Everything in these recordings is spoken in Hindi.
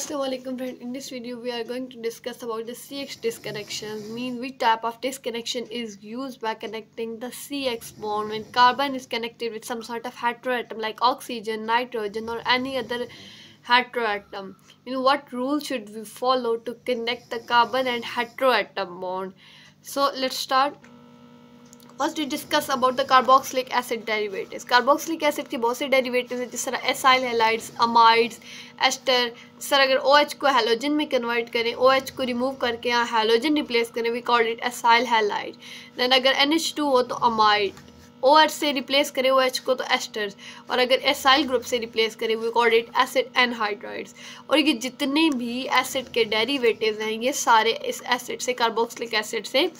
Assalamualaikum friend. In this video we are going to discuss about the CX disconnection. Mean which type of disconnection is used by connecting the CX bond when carbon is connected with some sort of heteroatom like oxygen, nitrogen or any other heteroatom. What rule should we follow to connect the carbon and heteroatom bond? So let's start. First we discuss about the carboxylic acid derivatives. Carboxylic acid के बहुत से डेरिवेटिव्स हैं, जिस तरह एसाइल हैलाइड्स, अमाइड्स, एस्टर। जिस तरह अगर OH को हैलोजन में कन्वर्ट करें, OH को रिमूव करके यहाँ हैलोजन रिप्लेस करें, we called it acyl halide. Then अगर NH2 हो तो अमाइड, OH से रिप्लेस करें OH को तो एस्टर्स, और अगर एसाइल ग्रुप से रिप्लेस करें we called it acid anhydrides. और ये जितने भी एसिड के डेरिवेटिव्स हैं ये सारे इस एसिड से, कार्बोक्सिलिक एसिड से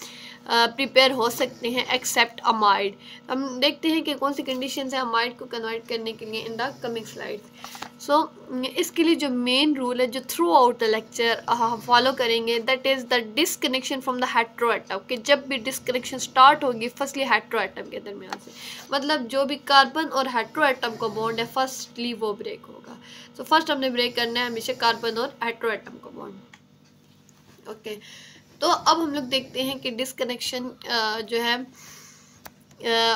प्रिपेयर हो सकते हैं एक्सेप्ट अमाइड। हम देखते हैं कि कौन सी कंडीशन है अमाइड को कन्वर्ट करने के लिए इन द कमिंग स्लाइड्स। सो इसके लिए जो मेन रूल है जो थ्रू आउट द लेक्चर हम फॉलो करेंगे, that is the disconnection from the heteroatom. कि जब भी डिसकनेक्शन स्टार्ट होगी फर्स्टली हेटेरोएटम के दरमियान से, मतलब जो भी कार्बन और हेटेरोएटम का बॉन्ड है फर्स्टली वो ब्रेक होगा। सो फर्स्ट हमने ब्रेक करना है हमेशा कार्बन और हेटेरोएटम का बॉन्ड। ओके, तो अब हम लोग देखते हैं कि डिसकनेक्शन जो है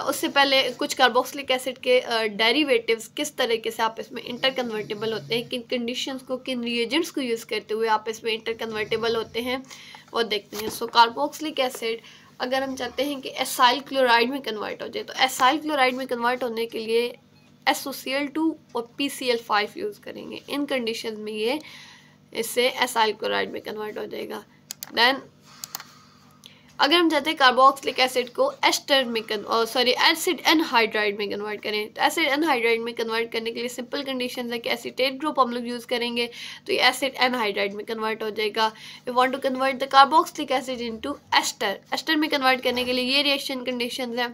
उससे पहले कुछ कार्बोक्सिलिक एसिड के डेरिवेटिव्स किस तरीके से आपस में इंटरकन्वर्टेबल होते हैं, किन कंडीशंस को, किन रिएजेंट्स को यूज़ करते हुए आपस में इंटरकन्वर्टेबल होते हैं वो देखते हैं। सो कार्बोक्सिलिक एसिड अगर हम चाहते हैं कि एसाइल क्लोराइड में कन्वर्ट हो जाए, तो एसाइल क्लोराइड में कन्वर्ट होने के लिए SOCl2 और PCl5 यूज़ करेंगे। इन कंडीशन में ये इससे एसाइल क्लोराइड में कन्वर्ट हो जाएगा। देन अगर हम चाहते हैं कार्बोक्सिलिक एसिड को एस्टर में एसिड एनहाइड्राइड में कन्वर्ट करें, तो एसिड एनहाइड्राइड में कन्वर्ट करने के लिए सिंपल कंडीशन है कि एसीटेट ग्रुप हम लोग यूज़ करेंगे तो ये एसिड एनहाइड्राइड में कन्वर्ट हो जाएगा। We want to convert the carboxylic acid into ester. Ester में कन्वर्ट करने के लिए ये रिएक्शन कंडीशन है,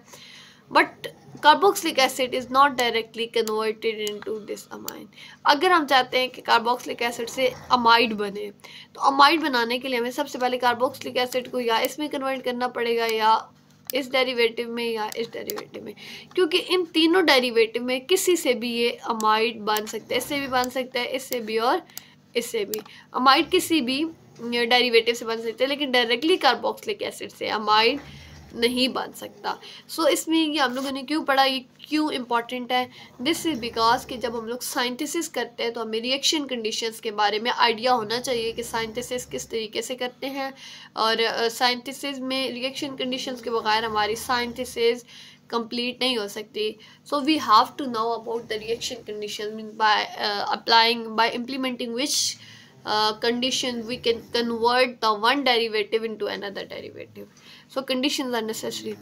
but carboxylic acid is not directly converted into this amine. अगर हम चाहते हैं कि कार्बोक्सिलिक एसिड से अमाइड बने, तो अमाइड बनाने के लिए हमें सबसे पहले कार्बोक्सिलिक एसिड को या इसमें कन्वर्ट करना पड़ेगा या इस डेरिवेटिव में या इस डेरिवेटिव में, क्योंकि इन तीनों डेरिवेटिव में किसी से भी ये अमाइड बन सकता है। इससे भी बन सकता है, इससे भी और इससे भी। अमाइड किसी भी डेरिवेटिव से बन सकता है, लेकिन डायरेक्टली कार्बोक्सिलिक एसिड से अमाइड नहीं बन सकता। सो इसमें ये हम लोगों ने क्यों पढ़ा, ये क्यों इम्पॉर्टेंट है? दिस इज़ बिकॉज कि जब हम लोग साइंथिसिस करते हैं तो हमें रिएक्शन कंडीशंस के बारे में आइडिया होना चाहिए कि साइंथिसिस किस तरीके से करते हैं, और साइंथिसिस में रिएक्शन कंडीशंस के बगैर हमारी साइंथिसिस कंप्लीट नहीं हो सकती। So we have to know about the reaction condition by implementing which condition we can convert the one derivative into another derivative. So conditions are necessary.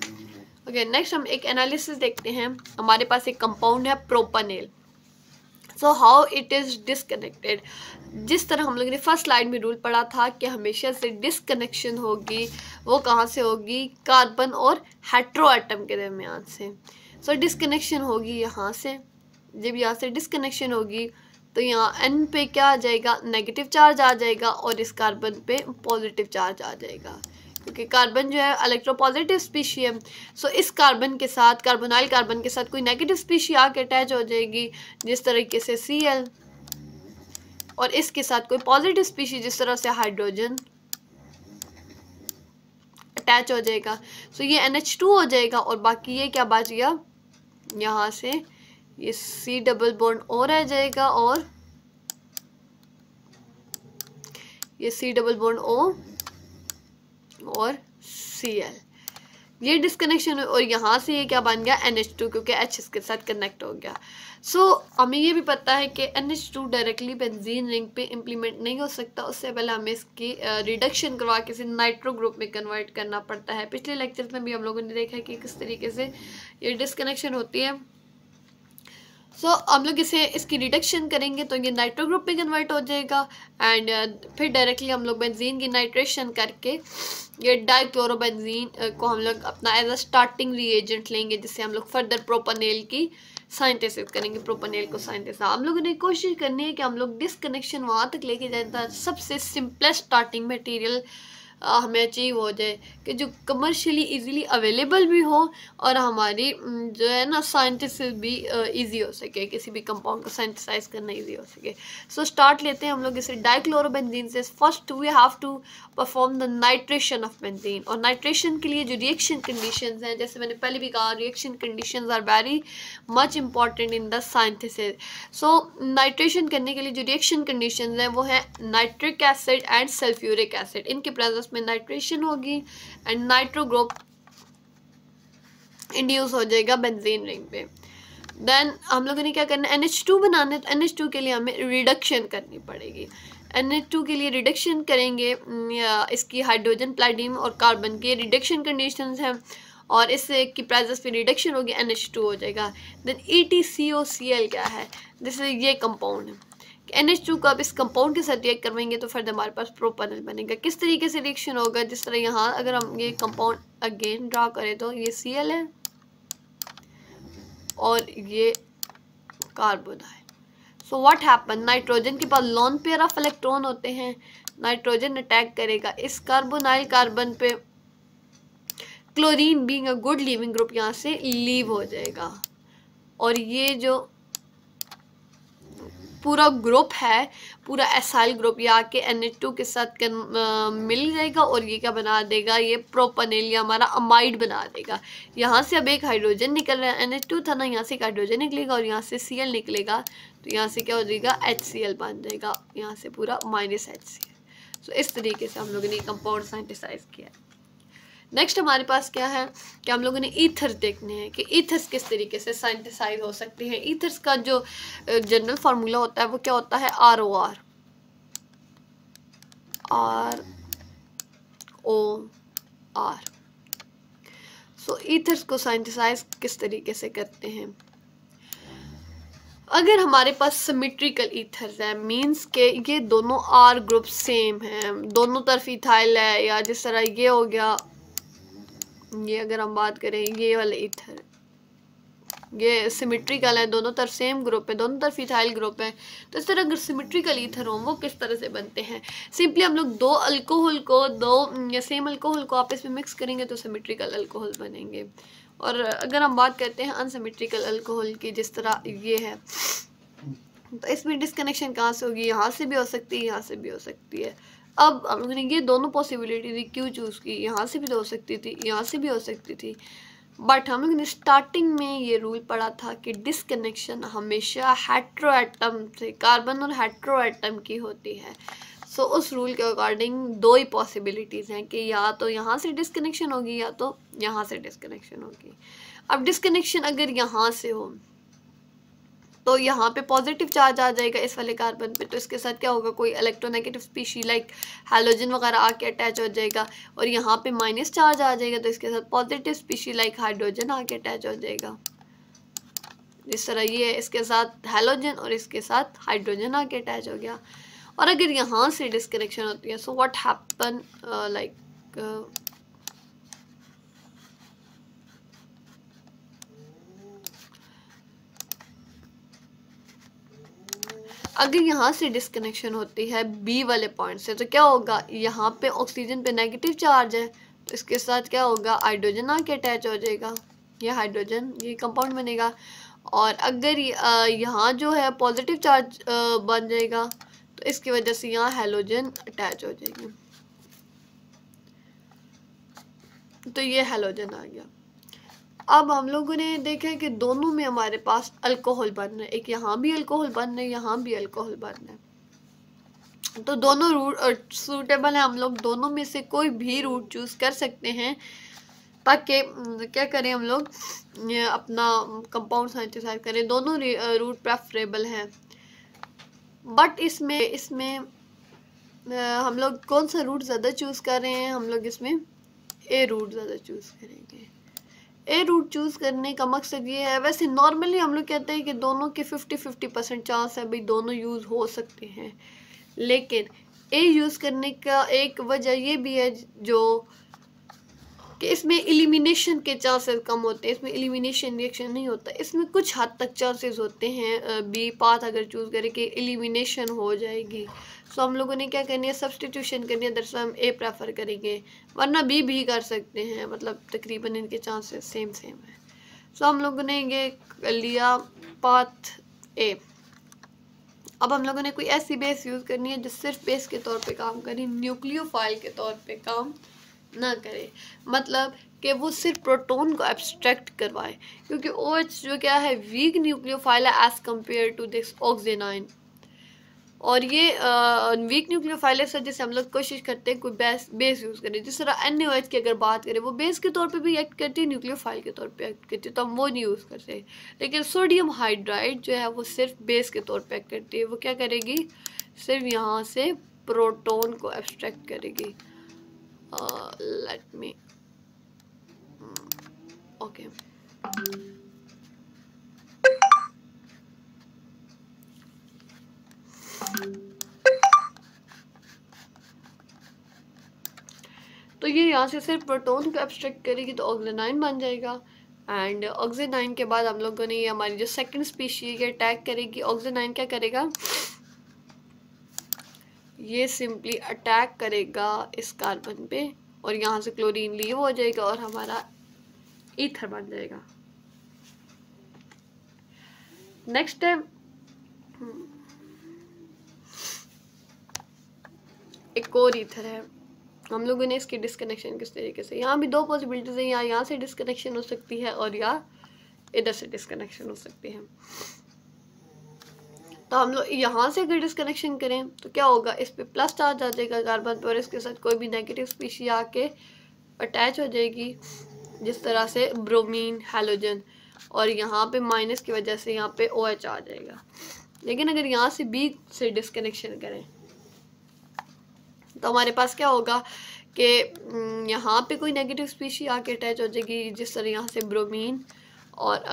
Okay, next हम एक एनालिसिस देखते हैं। हमारे पास एक कंपाउंड है propanal. So how it is disconnected. जिस तरह हम लोगों ने फर्स्ट स्लाइड में रूल पढ़ा था कि हमेशा से डिसकनेक्शन होगी, वो कहाँ से होगी? कार्बन और हेटेरोएटम के दरमियान से। सो डिसकनेक्शन होगी यहाँ से। जब यहाँ से डिसकनेक्शन होगी तो यहाँ N पे क्या आ जाएगा? नेगेटिव चार्ज आ जाएगा, और इस कार्बन पे पॉजिटिव चार्ज आ जाएगा, क्योंकि कार्बन जो है इलेक्ट्रोपॉजिटिव स्पीशी है। सो इस कार्बन के साथ, कार्बोनाइल कार्बन के साथ कोई नेगेटिव स्पीशी आके अटैच हो जाएगी, जिस तरीके से Cl, और इसके साथ कोई पॉजिटिव स्पीशी जिस तरह से हाइड्रोजन अटैच हो जाएगा। सो ये NH2 हो जाएगा, और बाकी ये क्या बच गया? यहाँ से ये C डबल बॉन्ड और रह जाएगा, और ये C डबल बॉन्ड O और Cl, ये डिस्कनेक्शन। और यहाँ से ये क्या बन गया? NH2, क्योंकि H इसके साथ कनेक्ट हो गया। सो हमें ये भी पता है कि NH2 डायरेक्टली बेंजीन रिंग पे इम्प्लीमेंट नहीं हो सकता, उससे पहले हमें इसकी रिडक्शन करवा के नाइट्रो ग्रुप में कन्वर्ट करना पड़ता है। पिछले लेक्चर में भी हम लोगों ने देखा है कि किस तरीके से ये डिस्कनेक्शन होती है। सो हम लोग इसकी रिडक्शन करेंगे तो ये नाइट्रो ग्रुप में कन्वर्ट हो जाएगा, एंड फिर डायरेक्टली हम लोग बेंजीन की नाइट्रेशन करके ये डाइक्लोरोबेंजीन को हम लोग अपना एज अ स्टार्टिंग रिएजेंट लेंगे, जिससे हम लोग फर्दर प्रोपानेल की साइंथिसिस करेंगे। प्रोपानेल को साइंथिसिस हम लोगों ने कोशिश करनी है कि हम लोग डिसकनेक्शन वहाँ तक लेके जाए, सबसे सिंपलेस्ट स्टार्टिंग मटेरियल हमें अचीव हो जाए, कि जो कमर्शियली इजीली अवेलेबल भी हो और हमारी जो है ना साइंटिसिस भी इजी हो सके, किसी भी कंपाउंड को साइंटिसाइज करना इजी हो सके। सो स्टार्ट लेते हैं हम लोग इसे डाइक्लोरोबेंजीन से। First we have to perform the nitration of benzene, और नाइट्रेशन के लिए जो रिएक्शन कंडीशंस हैं, जैसे मैंने पहले भी कहा, reaction conditions are very much important in the synthesis. So nitration करने के लिए जो रिएक्शन कंडीशंस हैं वो है nitric acid and sulphuric acid, इनके प्रेजेंस में नाइट्रेशन होगी एंड नाइट्रो ग्रुप इंड्यूस हो जाएगा बेंजीन रिंग पे। देन हम लोगों ने क्या करना है, NH2 बनाना है, तो NH2 के लिए हमें रिडक्शन करनी पड़ेगी। NH2 के लिए रिडक्शन करेंगे, इसकी हाइड्रोजन, प्लैटिनम और कार्बन के रिडक्शन कंडीशंस हैं, और इससे की प्रेजेंस में रिडक्शन होगी, NH2 हो जाएगा। देन EtCOCl क्या है, जैसे ये कंपाउंड है, NH2 को आप इस कंपाउंड के साथ रिएक्ट करवाएंगे तो फिर हमारे पास प्रोपेनॉल बनेगा। किस तरीके से रिएक्शन होगा, जिस तरह यहाँ अगर हम ये कंपाउंड अगेन ड्रा करें तो ये Cl है और ये कार्बन है। सो व्हाट हैपन, नाइट्रोजन के पास लोन पेयर ऑफ इलेक्ट्रॉन होते हैं, नाइट्रोजन अटैक करेगा इस कार्बोनाइल कार्बन पे, chlorine being a good leaving group यहाँ से लीव हो जाएगा, और ये जो पूरा ग्रुप है, पूरा एसाइल ग्रुप, ये आके NH2 के साथ मिल जाएगा और ये क्या बना देगा, ये प्रोपेनॉल या हमारा अमाइड बना देगा। यहाँ से अब एक हाइड्रोजन निकल रहा है, NH2 था ना, यहाँ से एक हाइड्रोजन निकलेगा और यहाँ से Cl निकलेगा, तो यहाँ से क्या हो जाएगा, HCl बन जाएगा, यहाँ से पूरा -HCl। सो इस तरीके से हम लोगों ने कंपाउंड साइंटिसाइज किया है। नेक्स्ट हमारे पास क्या है कि हम लोगों ने ईथर्स देखने हैं कि ईथर्स किस तरीके से साइंटिसाइज हो सकते हैं। ईथर्स का जो जनरल फार्मूला होता है वो क्या होता है, ROR, ROR। सो ईथर्स को साइंटिसाइज किस तरीके से करते हैं, अगर हमारे पास सिमेट्रिकल ईथर्स है, मींस के ये दोनों R ग्रुप सेम है, दोनों तरफ इथाइल है, या जिस तरह ये हो गया, ये अगर हम बात करें ये वाले ईथर, ये सिमेट्रिकल है, दोनों तरफ सेम ग्रुप है, दोनों तरफ इथाइल ग्रुप है, तो इस तरह अगर सिमेट्रिकल ईथर हो वो किस तरह से बनते हैं, सिंपली हम लोग दो अल्कोहल को, दो या सेम अल्कोहल को आपस में मिक्स करेंगे तो सिमेट्रिकल अल्कोहल बनेंगे। और अगर हम बात करते हैं अनसिमेट्रिकल अल्कोहल की, जिस तरह ये है, तो इसमें डिस्कनेक्शन कहाँ से होगी, यहाँ से भी हो सकती है, यहाँ से भी हो सकती है। अब हम लोगों ने ये दोनों पॉसिबिलिटी थी, क्यों चूज़ की, यहाँ से भी तो हो सकती थी, यहाँ से भी हो सकती थी, बट हम लोगों ने स्टार्टिंग में ये रूल पढ़ा था कि डिस्कनेक्शन हमेशा हेट्रो एटम से, कार्बन और हेट्रो एटम की होती है। सो उस रूल के अकॉर्डिंग दो ही पॉसिबिलिटीज़ हैं कि या तो यहाँ से डिस्कनेक्शन होगी या तो यहाँ से डिस्कनेक्शन होगी। अब डिस्कनेक्शन अगर यहाँ से हो तो यहाँ पे पॉजिटिव चार्ज आ जाएगा इस वाले कार्बन पे, तो इसके साथ क्या होगा, कोई इलेक्ट्रोनेगेटिव स्पीशी लाइक हैलोजन वगैरह आके अटैच हो जाएगा, और यहाँ पे माइनस चार्ज आ जाएगा तो इसके साथ पॉजिटिव स्पीशी लाइक हाइड्रोजन आके अटैच हो जाएगा। जिस तरह ये इसके साथ हैलोजन और इसके साथ हाइड्रोजन आके अटैच हो गया। और अगर यहाँ से डिस्कनेक्शन होती है, सो व्हाट हैपन, लाइक अगर यहाँ से डिस्कनेक्शन होती है बी वाले पॉइंट से, तो क्या होगा, यहाँ पे ऑक्सीजन पे नेगेटिव चार्ज है, तो इसके साथ क्या होगा, हाइड्रोजन आके अटैच हो जाएगा, ये हाइड्रोजन, ये कंपाउंड बनेगा। और अगर यहाँ जो है पॉजिटिव चार्ज बन जाएगा, तो इसकी वजह से यहाँ हैलोजन अटैच हो जाएगी, तो ये हैलोजन आ गया। अब हम लोगों ने देखा कि दोनों में हमारे पास अल्कोहल बन रहा है, एक यहाँ भी अल्कोहल बन रहा है, यहाँ भी अल्कोहल बन रहा है, तो दोनों रूट सूटेबल है। हम लोग दोनों में से कोई भी रूट चूज कर सकते हैं, ताकि क्या करें, हम लोग अपना कंपाउंड साइंटिसाइज करें, दोनों रूट प्रेफरेबल हैं। बट इसमें हम लोग कौन सा रूट ज़्यादा चूज़ कर रहे हैं, हम लोग इसमें ए रूट ज़्यादा चूज़ करेंगे। ए रूट चूज़ करने का मकसद ये है, वैसे नॉर्मली हम लोग कहते हैं कि दोनों के 50-50% चांस है भाई, दोनों यूज़ हो सकते हैं, लेकिन ए यूज़ करने का एक वजह ये भी है जो कि इसमें एलिमिनेशन के चांसेस कम होते हैं, इसमें एलिमिनेशन रिएक्शन नहीं होता, इसमें कुछ हद तक चांसेस होते हैं बी पाथ अगर चूज़ करें कि एलिमिनेशन हो जाएगी। सो हम लोगों ने क्या करनी है, सब्सटीट्यूशन करनी है, दरअसल हम ए प्रेफर करेंगे, वरना बी भी कर सकते हैं, मतलब तकरीबन इनके चांसेस सेम सेम है। सो हम लोगों ने ये लिया पाथ ए। अब हम लोगों ने कोई ऐसी बेस यूज़ करनी है जो सिर्फ बेस के तौर पे काम करे, न्यूक्लियोफाइल के तौर पे काम ना करे, मतलब कि वो सिर्फ प्रोटॉन को एब्स्ट्रैक्ट करवाए, क्योंकि OH जो क्या है वीक न्यूक्लियोफाइल है as compare to this oxygen. और ये वीक न्यूक्लियोफाइल है, जैसे हम लोग कोशिश करते हैं कोई बेस यूज़ करें, जिस तरह NaOH की अगर बात करें वो बेस के तौर पे भी एक्ट करती है, न्यूक्लियोफाइल के तौर पे एक्ट करती है, तो हम वो नहीं यूज़ करते। लेकिन सोडियम हाइड्राइड जो है वो सिर्फ बेस के तौर पे एक्ट करती है, वो क्या करेगी, सिर्फ यहाँ से प्रोटोन को एब्स्ट्रैक्ट करेगी। लेट मी ओके तो ये यहाँ से सिर्फ प्रोटॉन को एब्स्ट्रैक्ट करेगी तो ऑक्सीजन बन जाएगा। एंड ऑक्सीजन के बाद हम लोगों ने ये हमारी जो सेकंड स्पीशीज ये अटैक करेगी, ऑक्सीजन क्या करेगा, ये सिंपली अटैक करेगा इस कार्बन पे और यहाँ से क्लोरीन लीव हो जाएगा और हमारा ईथर बन जाएगा। नेक्स्ट है एक और ईथर है, हम लोगों ने इसकी डिस्कनेक्शन किस तरीके से, यहाँ भी दो पॉसिबिलिटीज है, यहाँ से डिस्कनेक्शन हो सकती है और या इधर से डिस्कनेक्शन हो सकती है। तो हम लोग यहाँ से अगर डिस्कनेक्शन करें तो क्या होगा, इस पे प्लस चार्ज आ जाएगा कार्बन पे और इसके साथ कोई भी नेगेटिव स्पीशी आके अटैच हो जाएगी, जिस तरह से ब्रोमीन, हैलोजन, और यहाँ पे माइनस की वजह से यहाँ पे OH आ जाएगा। लेकिन अगर यहाँ से B से डिस्कनेक्शन करें तो हमारे पास क्या होगा कि यहाँ पे कोई नेगेटिव स्पीशी आके अटैच हो जाएगी, जिस तरह यहाँ से ब्रोमीन, और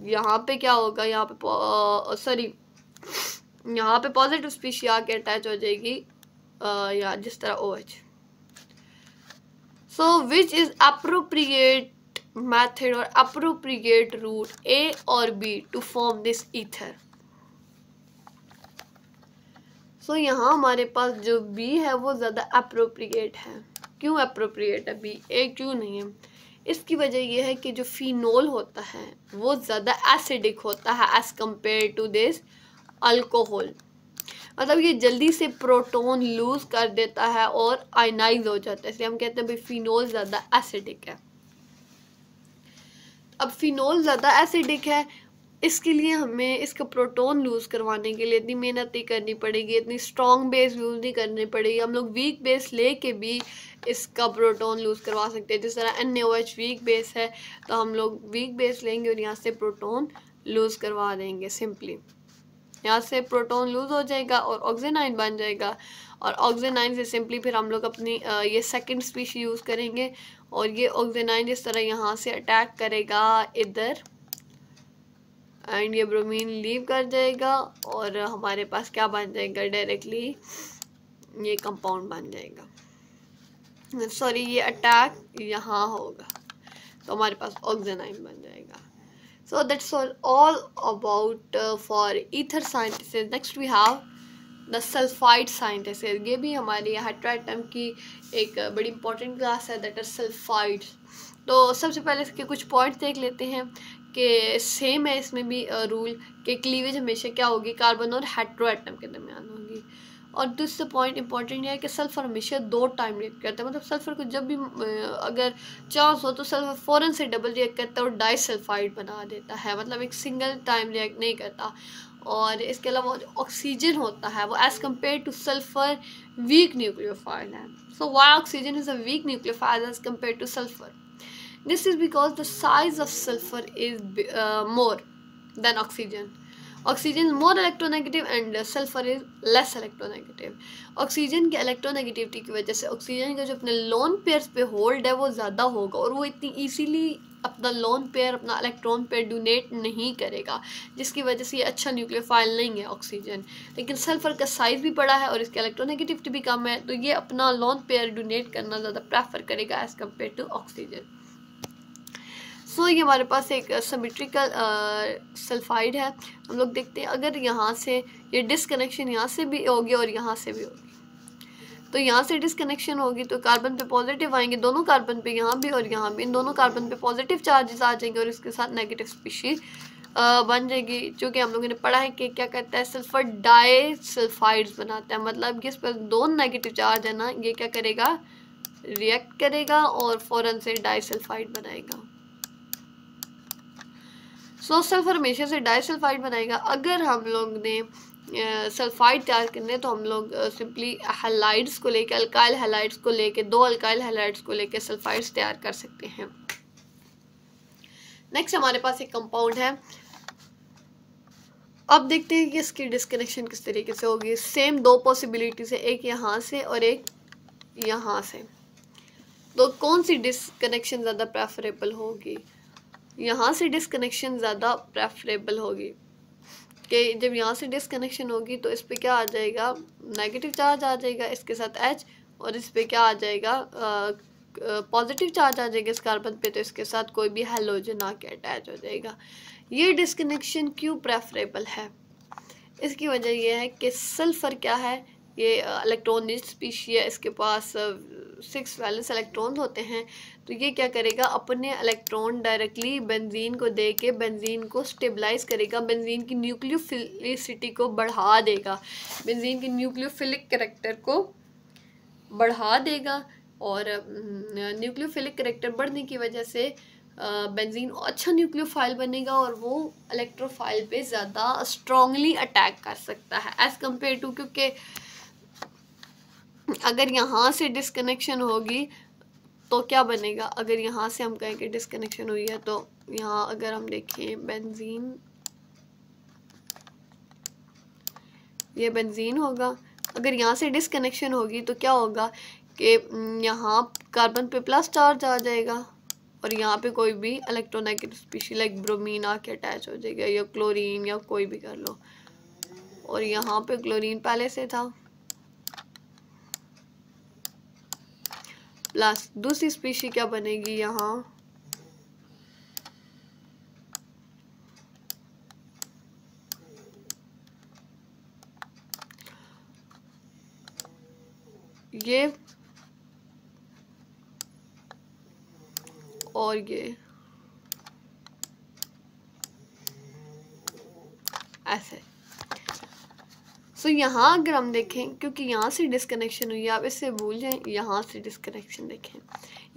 यहाँ पे क्या होगा, यहाँ पे सॉरी यहाँ पे पॉजिटिव स्पीशी आके अटैच हो जाएगी या जिस तरह OH। So which is appropriate method और अप्रोप्रिएट रूट A और B to form this ether. So यहाँ हमारे पास जो B है वो ज़्यादा अप्रोप्रिएट है। क्यों अप्रोप्रिएट है B, A क्यों नहीं है? इसकी वजह यह है कि जो फिनोल होता है वो ज़्यादा एसिडिक होता है as compare to this alcohol, मतलब ये जल्दी से प्रोटॉन लूज कर देता है और आयनाइज हो जाता है, इसलिए हम कहते हैं भाई फिनोल ज़्यादा एसिडिक है। अब फिनोल ज़्यादा एसिडिक है, इसके लिए हमें इसका प्रोटॉन लूज़ करवाने के लिए इतनी मेहनत नहीं करनी पड़ेगी, इतनी स्ट्रॉन्ग बेस यूज़ नहीं करनी पड़ेगी, हम लोग वीक बेस लेके भी इसका प्रोटॉन लूज़ करवा सकते हैं। जिस तरह NaOH वीक बेस है तो हम लोग वीक बेस लेंगे और यहाँ से प्रोटॉन लूज़ करवा देंगे, सिंपली यहाँ से प्रोटॉन लूज़ हो जाएगा और ऑक्सीजन बन जाएगा, और ऑक्सीजन से सिंपली फिर हम लोग अपनी ये सेकंड स्पीशी यूज़ करेंगे और ये ऑक्सीजन जिस तरह यहाँ से अटैक करेगा इधर एंड ये ब्रोमीन लीव कर जाएगा और हमारे पास क्या बन जाएगा, डायरेक्टली ये कंपाउंड बन जाएगा, सॉरी ये अटैक यहाँ होगा तो हमारे पास ऑक्सीजन बन जाएगा। So that's all about for ether synthesis. Next we have the sulfide synthesis. ये भी हमारी हेट्रोएटम की एक बड़ी इंपॉर्टेंट क्लास है, दैट आर सल्फाइड्स। तो सबसे पहले इसके कुछ पॉइंट्स देख लेते हैं कि सेम है इसमें भी रूल कि क्लीवेज हमेशा क्या होगी, कार्बन और हेट्रोएटम के दरमियान होगी। और दूसरा पॉइंट इंपॉर्टेंट ये है कि सल्फर हमेशा 2 टाइम रिएक्ट करता है, मतलब सल्फर को जब भी अगर चांस हो तो सल्फर फ़ौरन से डबल रिएक्ट करता है और डाइसल्फाइड बना देता है, मतलब एक सिंगल टाइम रिएक्ट नहीं करता। और इसके अलावा जो ऑक्सीजन होता है वो as compare to sulphur weak nucleophile है। So why oxygen is a weak nucleophile as compare to sulphur? This is because the size of sulphur is more than oxygen. Oxygen more electronegative and sulphur is less electronegative. Oxygen के इलेक्ट्रोनेगेटिविटी की वजह से ऑक्सीजन का जो अपने लोन पेयर्स पे होल्ड है वो ज़्यादा होगा और वो इतनी इजीली अपना लोन पेयर, अपना इलेक्ट्रॉन पेयर डोनेट नहीं करेगा, जिसकी वजह से ये अच्छा न्यूक्लियोफाइल नहीं है ऑक्सीजन। लेकिन सल्फर का साइज़ भी बड़ा है और इसकी इलेक्ट्रोनेगेटिविटी भी कम है, तो ये अपना लोन पेयर डोनेट करना ज़्यादा प्रेफर करेगा एज़ कम्पेयर टू ऑक्सीजन। सो ये हमारे पास एक सिमेट्रिकल सल्फाइड है। हम लोग देखते हैं अगर यहाँ से ये डिसकनेक्शन यहाँ से भी होगी और यहाँ से भी होगी, तो यहाँ से डिसकनेक्शन होगी तो कार्बन पे पॉजिटिव आएंगे, दोनों कार्बन पे, यहाँ भी और यहाँ भी, इन दोनों कार्बन पे पॉजिटिव चार्जेस आ जाएंगे और इसके साथ नेगेटिव स्पीशीज बन जाएगी, जो कि हम लोगों ने पढ़ा है कि क्या करता है, सल्फर डाइसल्फाइड्स बनाता है। मतलब कि इस पर दो नेगेटिव चार्ज है ना, ये क्या करेगा, रिएक्ट करेगा और फौरन से डाइसल्फाइड बनाएगा। सो सल्फर हमेशा से डाइसल्फाइड बनाएगा। अगर हम लोग ने सल्फाइड तैयार करने तो हम लोग सिंपली हैलाइड्स को लेके, अल्काइल हैलाइड्स को लेके, दो अल्काइल हैलाइड्स को लेके सल्फाइड्स तैयार कर सकते हैं। नेक्स्ट हमारे पास एक कंपाउंड है। अब देखते हैं कि इसकी डिस्कनेक्शन किस तरीके से होगी। सेम दो पॉसिबिलिटीज है, एक यहाँ से और एक यहाँ से। तो कौन सी डिस्कनेक्शन ज़्यादा प्रेफरेबल होगी? यहाँ से डिस्कनेक्शन ज़्यादा प्रेफरेबल होगी कि जब यहाँ से डिस्कनेक्शन होगी तो इस पर क्या आ जाएगा, नेगेटिव चार्ज आ जाएगा, इसके साथ H, और इस पर क्या आ जाएगा, पॉजिटिव चार्ज आ जाएगा इस कार्बन पे, तो इसके साथ कोई भी हैलोजन आके अटैच हो जाएगा। ये डिस्कनेक्शन क्यों प्रेफरेबल है? इसकी वजह यह है कि सल्फर क्या है, ये इलेक्ट्रॉन रिच स्पीशी है, इसके पास 6 वैलेंस इलेक्ट्रॉन होते हैं। तो ये क्या करेगा, अपने इलेक्ट्रॉन डायरेक्टली बेंजीन को दे के बेंजीन को स्टेबलाइज करेगा, बेंजीन की न्यूक्लियोफिलिसिटी को बढ़ा देगा, बेंजीन की न्यूक्लियोफिलिक कैरेक्टर को बढ़ा देगा, और न्यूक्लियोफिलिक कैरेक्टर बढ़ने की वजह से बेंजीन अच्छा न्यूक्लियोफाइल बनेगा और वो इलेक्ट्रोफाइल पे ज़्यादा स्ट्रांगली अटैक कर सकता है एज़ कम्पेयर टू, क्योंकि अगर यहाँ से डिस्कनेक्शन होगी तो क्या बनेगा, अगर यहाँ से हम कहें कि डिस्कनेक्शन हुई है तो यहाँ अगर हम देखें बेंजीन, ये बेंजीन होगा, अगर यहाँ से डिस्कनेक्शन होगी तो क्या होगा कि यहाँ कार्बन पे प्लस चार्ज आ जाएगा और यहाँ पे कोई भी इलेक्ट्रोनेगेटिव स्पीशी लाइक ब्रोमीन आके अटैच हो जाएगा, या क्लोरीन या कोई भी कर लो, और यहाँ पे क्लोरीन पहले से था, प्लस दूसरी स्पीशी क्या बनेगी, यहाँ ये और ये ऐसे। सो यहाँ अगर हम देखें, क्योंकि यहाँ से डिस्कनेक्शन हुई है, आप इससे भूल जाएं, यहाँ से डिस्कनेक्शन देखें,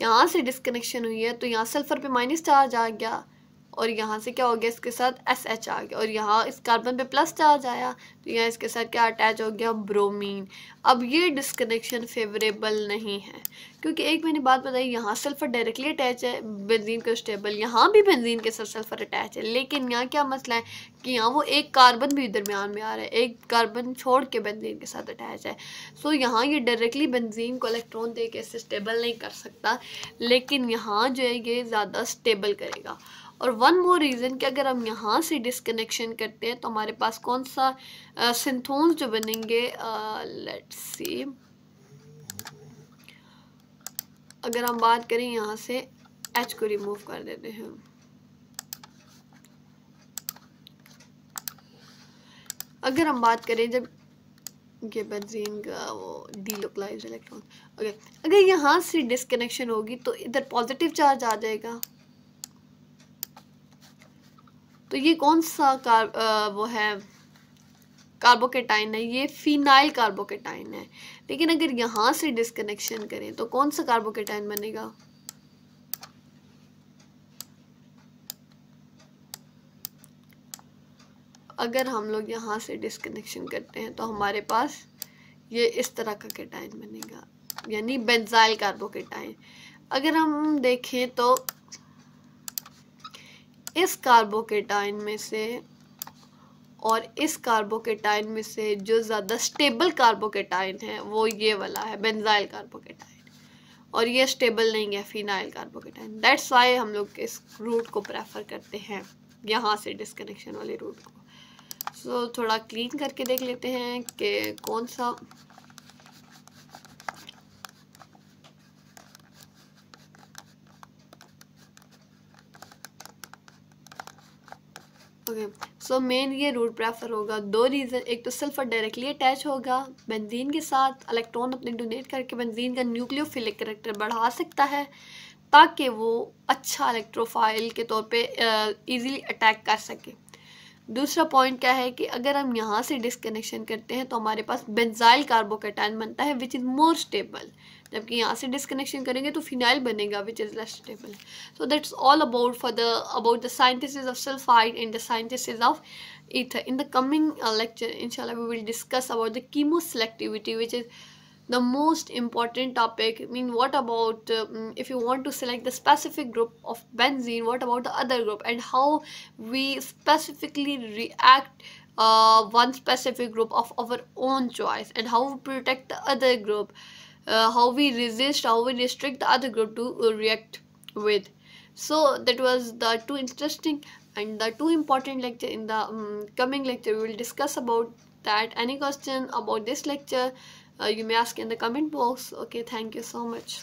यहाँ से डिस्कनेक्शन हुई है तो यहाँ सल्फर पे माइनस चार्ज आ गया और यहाँ से क्या हो गया, इसके साथ SH आ गया, और यहाँ इस कार्बन पे प्लस चार्ज आया तो यहाँ इसके साथ क्या अटैच हो गया, ब्रोमीन। अब ये डिस्कनेक्शन फेवरेबल नहीं है, क्योंकि एक मैंने बात बताई, यहाँ सल्फर डायरेक्टली अटैच है बेंजीन को स्टेबल, यहाँ भी बेंजीन के साथ सल्फर अटैच है, लेकिन यहाँ क्या मसला है कि यहाँ वो एक कार्बन भी दरमियान में आ रहा है, एक कार्बन छोड़ के बेंजीन के साथ अटैच है। सो यहाँ ये डायरेक्टली बेंजीन को इलेक्ट्रॉन दे के इससे स्टेबल नहीं कर सकता, लेकिन यहाँ जो है ये ज़्यादा स्टेबल करेगा। और वन मोर रीज़न कि अगर हम यहाँ से डिस्कनेक्शन करते हैं तो हमारे पास कौन सा सिंथोन्स जो बनेंगे, लेट्स सी, अगर हम बात करें यहाँ से H को रिमूव कर देते हैं, अगर हम बात करें जब ये बेंजीन का वो डीलोकलाइज्ड इलेक्ट्रॉन, अगर यहाँ से डिस्कनेक्शन होगी तो इधर पॉजिटिव चार्ज आ जाएगा, तो ये कौन सा वो है, कार्बोकेटाइन है, ये फिनाइल कार्बोकेटाइन है। लेकिन अगर यहाँ से डिस्कनेक्शन करें तो कौन सा कार्बोकेटाइन बनेगा, अगर हम लोग यहाँ से डिस्कनेक्शन करते हैं तो हमारे पास ये इस तरह का केटाइन बनेगा, यानी बेंजाइल कार्बोकेटाइन। अगर हम देखें तो इस कार्बोकेटाइन में से और इस कार्बोकेटाइन में से जो ज़्यादा स्टेबल कार्बोकेटाइन है वो ये वाला है, बेंजाइल कार्बोकेटाइन, और ये स्टेबल नहीं है, फिनाइल कार्बोकेटाइन। दैट्स वाई हम लोग इस रूट को प्रेफर करते हैं, यहाँ से डिस्कनेक्शन वाले रूट को। सो थोड़ा क्लीन करके देख लेते हैं कि कौन सा ओके, सो मेन ये रूट प्रेफर होगा, दो रीज़न, एक तो सल्फर डायरेक्टली अटैच होगा बेंजीन के साथ, इलेक्ट्रॉन अपने डोनेट करके बेंजीन का न्यूक्लियोफिलिक करैक्टर बढ़ा सकता है ताकि वो अच्छा इलेक्ट्रोफाइल के तौर पे इजीली अटैक कर सके। दूसरा पॉइंट क्या है कि अगर हम यहाँ से डिस्कनेक्शन करते हैं तो हमारे पास बेंजाइल कार्बोकेटायन बनता है विच इज़ मोर स्टेबल, जबकि यहाँ से डिस्कनेक्शन करेंगे तो फिनाइल बनेगा which is less stable. So that's all about about the synthesis of sulfide and the synthesis of ether. In the coming lecture, inshallah, we will discuss about the chemoselectivity, which is the most important topic. I mean, what about if you want to select the specific group of benzene, what about the other group, and how we specifically react one specific group of our own choice, and how we protect the other group, how we resist, how we restrict the other group to react with. So that was the two interesting and the two important lecture. In the coming lecture we will discuss about that. Any question about this lecture, you may ask in the comment box. Okay, thank you so much.